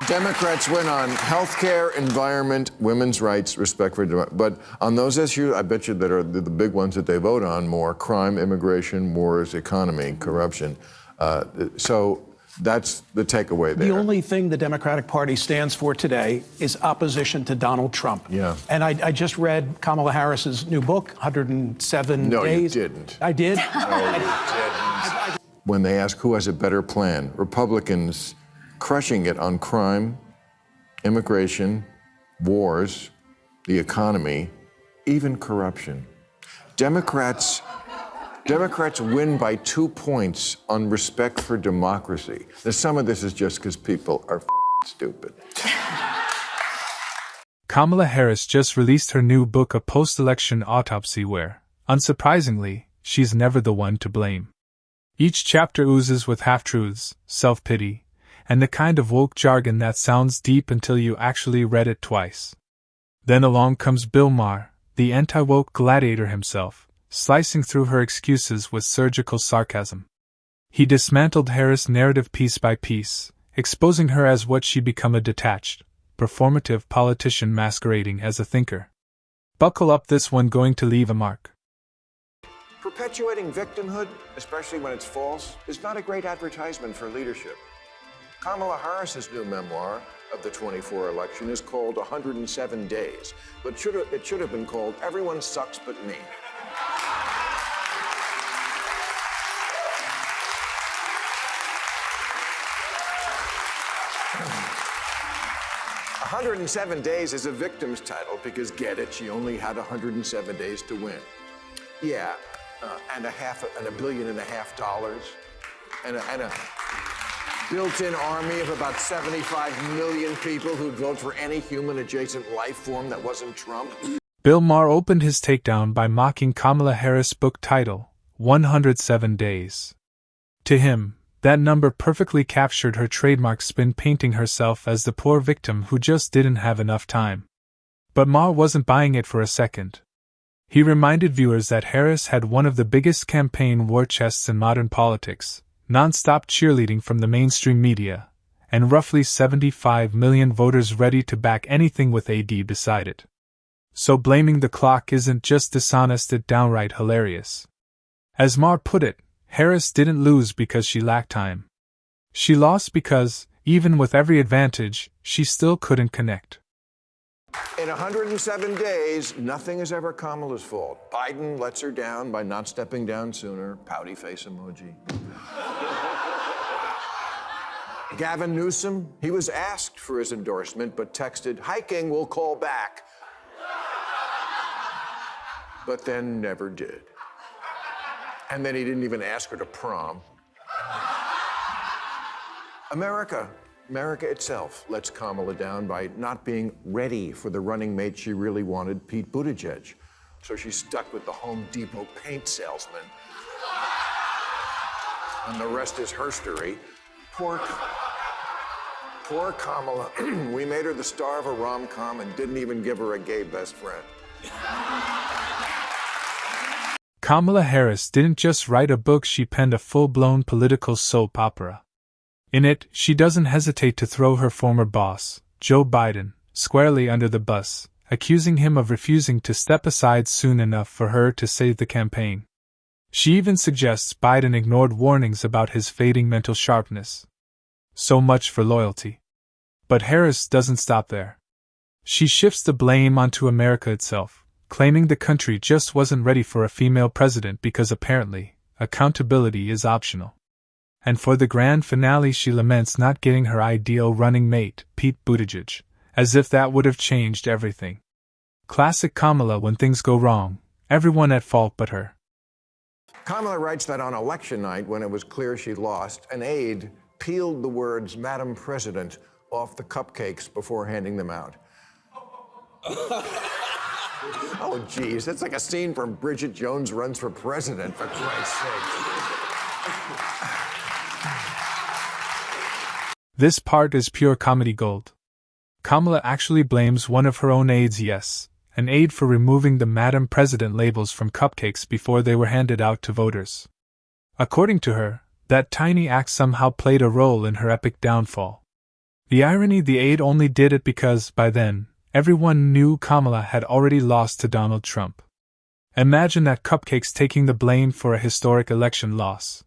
Democrats win on health care, environment, women's rights, respect for democracy. But on those issues, I bet you that are the big ones that they vote on more: crime, immigration, wars, economy, corruption. So that's the takeaway there. The only thing the Democratic Party stands for today is opposition to Donald Trump. Yeah. And I just read Kamala Harris's new book, 107 No, Days. you didn't. I did? No, you didn't. When they ask who has a better plan, Republicans crushing it on crime, immigration, wars, the economy, even corruption. Democrats win by 2 points on respect for democracy. Now, some of this is just because people are stupid. Kamala Harris just released her new book, A Post-Election Autopsy, where, unsurprisingly, she's never the one to blame. Each chapter oozes with half-truths, self-pity, and the kind of woke jargon that sounds deep until you actually read it twice. Then along comes Bill Maher, the anti-woke gladiator himself, slicing through her excuses with surgical sarcasm. He dismantled Harris' narrative piece by piece, exposing her as what she'd become: a detached, performative politician masquerading as a thinker. Buckle up, this one going to leave a mark. Perpetuating victimhood, especially when it's false, is not a great advertisement for leadership. Kamala Harris's new memoir of the 24 election is called 107 Days, but it should have been called Everyone Sucks But Me. 107 Days is a victim's title because, get it, she only had 107 days to win. Yeah, and $1.5 billion, and a built-in army of about 75 million people who'd vote for any human-adjacent life form that wasn't Trump. Bill Maher opened his takedown by mocking Kamala Harris' book title, 107 Days. To him, that number perfectly captured her trademark spin, painting herself as the poor victim who just didn't have enough time. But Maher wasn't buying it for a second. He reminded viewers that Harris had one of the biggest campaign war chests in modern politics, non-stop cheerleading from the mainstream media, and roughly 75 million voters ready to back anything with AD beside it. So blaming the clock isn't just dishonest, it's downright hilarious. As Maher put it, Harris didn't lose because she lacked time. She lost because, even with every advantage, she still couldn't connect. In 107 days, nothing is ever Kamala's fault. Biden lets her down by not stepping down sooner. Pouty face emoji. Gavin Newsom, he was asked for his endorsement, but texted, "Hiking, we'll call back." But then never did. And then he didn't even ask her to prom. America itself lets Kamala down by not being ready for the running mate she really wanted, Pete Buttigieg. So she's stuck with the Home Depot paint salesman. And the rest is herstory. Poor Kamala. We made her the star of a rom-com and didn't even give her a gay best friend. Kamala Harris didn't just write a book, she penned a full-blown political soap opera. In it, she doesn't hesitate to throw her former boss, Joe Biden, squarely under the bus, accusing him of refusing to step aside soon enough for her to save the campaign. She even suggests Biden ignored warnings about his fading mental sharpness. So much for loyalty. But Harris doesn't stop there. She shifts the blame onto America itself, claiming the country just wasn't ready for a female president because apparently, accountability is optional. And for the grand finale, she laments not getting her ideal running mate, Pete Buttigieg, as if that would have changed everything. Classic Kamala: when things go wrong, everyone at fault but her. Kamala writes that on election night, when it was clear she lost, an aide peeled the words "Madam President" off the cupcakes before handing them out. Oh, geez, that's like a scene from Bridget Jones Runs for President, for Christ's sake. This part is pure comedy gold. Kamala actually blames one of her own aides, yes, an aide, for removing the Madam President labels from cupcakes before they were handed out to voters. According to her, that tiny act somehow played a role in her epic downfall. The irony, the aide only did it because, by then, everyone knew Kamala had already lost to Donald Trump. Imagine that cupcakes taking the blame for a historic election loss.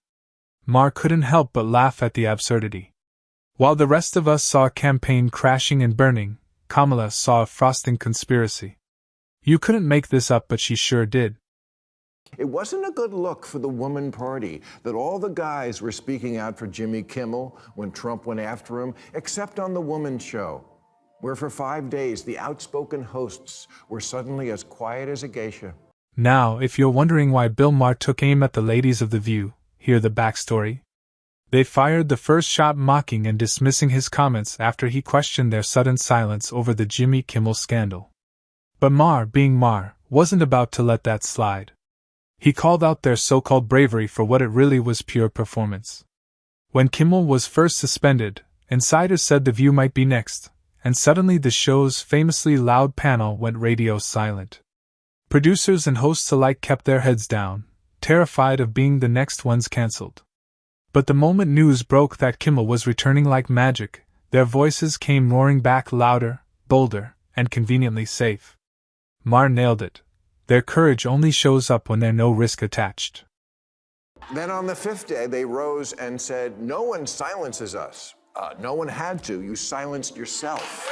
Maher couldn't help but laugh at the absurdity. While the rest of us saw a campaign crashing and burning, Kamala saw a frosting conspiracy. You couldn't make this up, but she sure did. It wasn't a good look for the woman party that all the guys were speaking out for Jimmy Kimmel when Trump went after him, except on the woman show, where for 5 days the outspoken hosts were suddenly as quiet as a geisha. Now, if you're wondering why Bill Maher took aim at the ladies of The View, hear the backstory. They fired the first shot mocking and dismissing his comments after he questioned their sudden silence over the Jimmy Kimmel scandal. But Maher, being Maher, wasn't about to let that slide. He called out their so-called bravery for what it really was: pure performance. When Kimmel was first suspended, insiders said The View might be next, and suddenly the show's famously loud panel went radio silent. Producers and hosts alike kept their heads down, terrified of being the next ones cancelled. But the moment news broke that Kimmel was returning like magic, their voices came roaring back louder, bolder, and conveniently safe. Maher nailed it. Their courage only shows up when there's no risk attached. Then on the 5th day, they rose and said, "No one silences us." No one had to. You silenced yourself.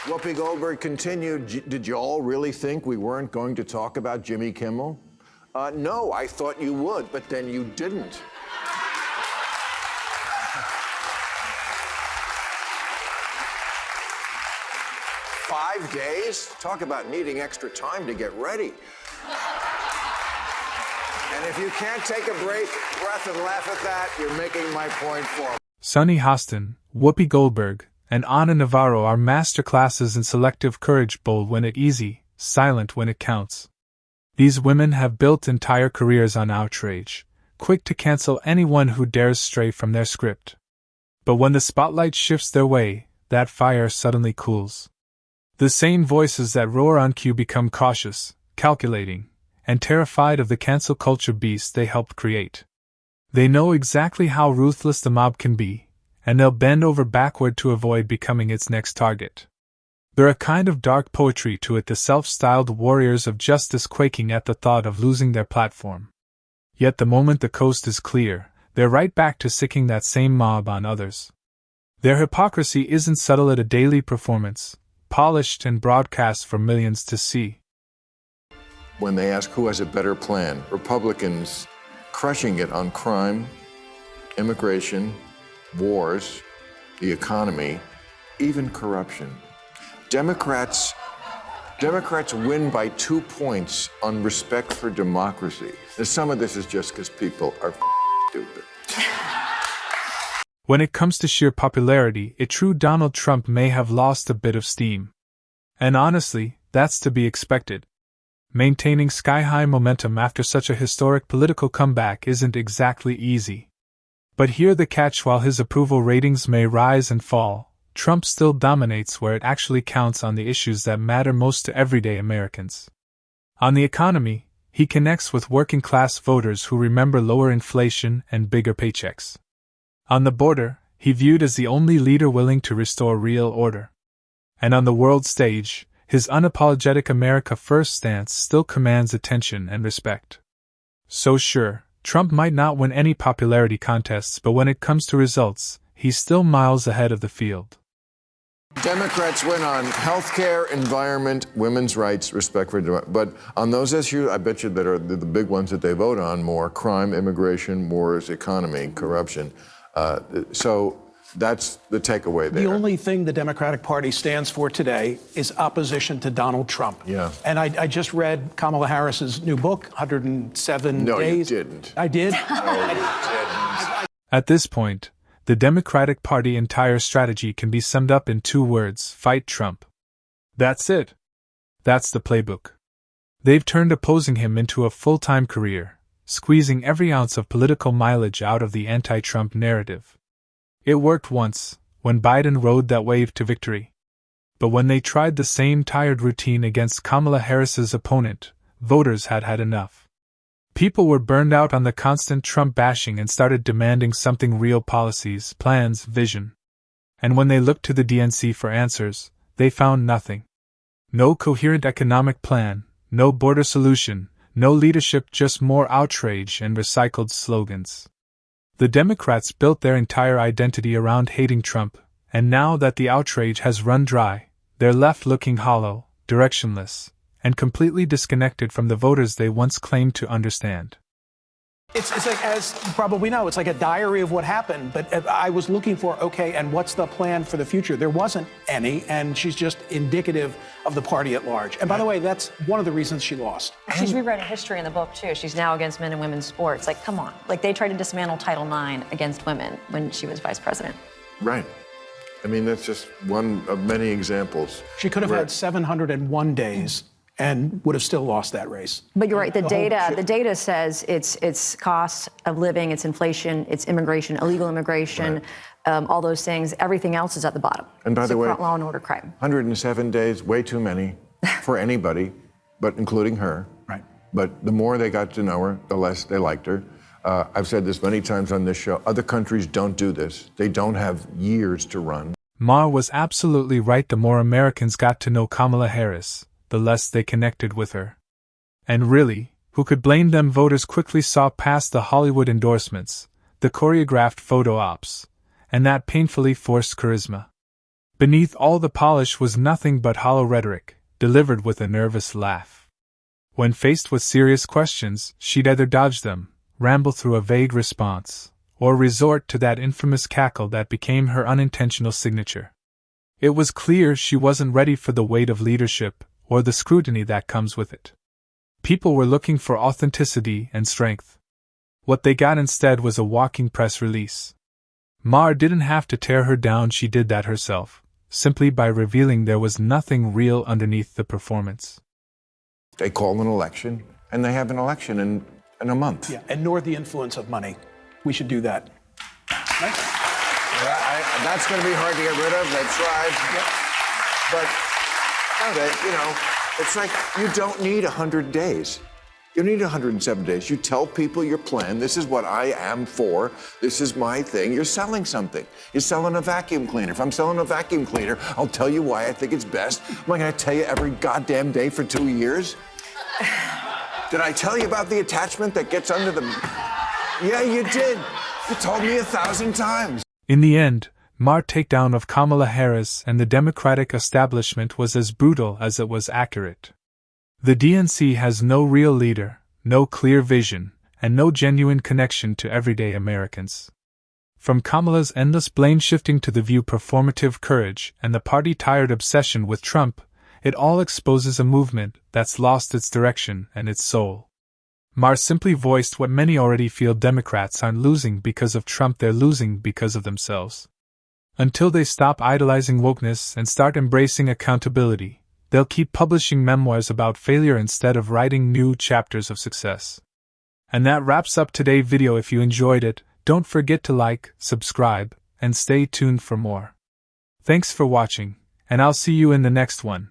Whoopi Goldberg continued, "Did you all really think we weren't going to talk about Jimmy Kimmel?" No, I thought you would, but then you didn't. "5 days? Talk about needing extra time to get ready. And if you can't take a breath and laugh at that, you're making my point for me." Sunny Hostin, Whoopi Goldberg, and Ana Navarro are masterclasses in selective courage, bold when it's easy, silent when it counts. These women have built entire careers on outrage, quick to cancel anyone who dares stray from their script. But when the spotlight shifts their way, that fire suddenly cools. The same voices that roar on cue become cautious, calculating, and terrified of the cancel culture beast they helped create. They know exactly how ruthless the mob can be, and they'll bend over backward to avoid becoming its next target. There's a kind of dark poetry to it, the self-styled warriors of justice quaking at the thought of losing their platform. Yet the moment the coast is clear, they're right back to sicking that same mob on others. Their hypocrisy isn't subtle at a daily performance, polished and broadcast for millions to see. When they ask who has a better plan, Republicans crushing it on crime, immigration, wars, the economy, even corruption. Democrats win by 2 points on respect for democracy. Now, some of this is just because people are stupid. When it comes to sheer popularity, a true Donald Trump may have lost a bit of steam. And honestly, that's to be expected. Maintaining sky-high momentum after such a historic political comeback isn't exactly easy. But here the catch: while his approval ratings may rise and fall, Trump still dominates where it actually counts, on the issues that matter most to everyday Americans. On the economy, he connects with working-class voters who remember lower inflation and bigger paychecks. On the border, he viewed as the only leader willing to restore real order. And on the world stage, his unapologetic America First stance still commands attention and respect. So sure, Trump might not win any popularity contests, but when it comes to results, he's still miles ahead of the field. Democrats win on healthcare, environment, women's rights, respect for democracy. But on those issues, I bet you that are the big ones that they vote on more: crime, immigration, wars, economy, corruption. So that's the takeaway there. The only thing the Democratic Party stands for today is opposition to Donald Trump. Yeah. And I just read Kamala Harris's new book, 107 No, Days. you didn't. I did? No, you didn't. At this point, the Democratic Party's entire strategy can be summed up in 2 words: fight Trump. That's it. That's the playbook. They've turned opposing him into a full-time career, squeezing every ounce of political mileage out of the anti-Trump narrative. It worked once, when Biden rode that wave to victory. But when they tried the same tired routine against Kamala Harris's opponent, voters had had enough. People were burned out on the constant Trump bashing and started demanding something real: policies, plans, vision. And when they looked to the DNC for answers, they found nothing. No coherent economic plan, no border solution, no leadership, just more outrage and recycled slogans. The Democrats built their entire identity around hating Trump, and now that the outrage has run dry, they're left looking hollow, directionless, and completely disconnected from the voters they once claimed to understand. It's like, as you probably know, it's like a diary of what happened, but I was looking for, okay, and what's the plan for the future? There wasn't any, and she's just indicative of the party at large. And by the way, that's one of the reasons she lost. She's rewriting history in the book, too. She's now against men and women's sports. Like, come on. Like, they tried to dismantle Title IX against women when she was vice president. Right. I mean, that's just one of many examples. She could have had 701 days and would have still lost that race. But you're right. The data says it's cost of living, it's inflation, it's immigration, illegal immigration, right. All those things. Everything else is at the bottom. And by the way, law and order crime. 107 days, way too many for anybody, but including her. Right. But the more they got to know her, the less they liked her. I've said this many times on this show. Other countries don't do this. They don't have years to run. Maher was absolutely right. The more Americans got to know Kamala Harris, the less they connected with her. And really, who could blame them? Voters quickly saw past the Hollywood endorsements, the choreographed photo ops, and that painfully forced charisma. Beneath all the polish was nothing but hollow rhetoric, delivered with a nervous laugh. When faced with serious questions, she'd either dodge them, ramble through a vague response, or resort to that infamous cackle that became her unintentional signature. It was clear she wasn't ready for the weight of leadership, or the scrutiny that comes with it. People were looking for authenticity and strength. What they got instead was a walking press release. Maher didn't have to tear her down, she did that herself, simply by revealing there was nothing real underneath the performance. They call an election, and they have an election in a month. Yeah, and nor the influence of money. We should do that. Right? That's going to be hard to get rid of. They've tried. Yep. But it's like you don't need 100 days. You need 107 days. You tell people your plan. This is what I am for. This is my thing. You're selling something. You're selling a vacuum cleaner. If I'm selling a vacuum cleaner, I'll tell you why I think it's best. Am I going to tell you every goddamn day for 2 years? Did I tell you about the attachment that gets under the... Yeah, you did. You told me 1,000 times. In the end, Maher's takedown of Kamala Harris and the Democratic establishment was as brutal as it was accurate. The DNC has no real leader, no clear vision, and no genuine connection to everyday Americans. From Kamala's endless blame-shifting to the View performative courage and the party-tired obsession with Trump, it all exposes a movement that's lost its direction and its soul. Maher simply voiced what many already feel: Democrats aren't losing because of Trump, they're losing because of themselves. Until they stop idolizing wokeness and start embracing accountability, they'll keep publishing memoirs about failure instead of writing new chapters of success. And that wraps up today's video. If you enjoyed it, don't forget to like, subscribe, and stay tuned for more. Thanks for watching, and I'll see you in the next one.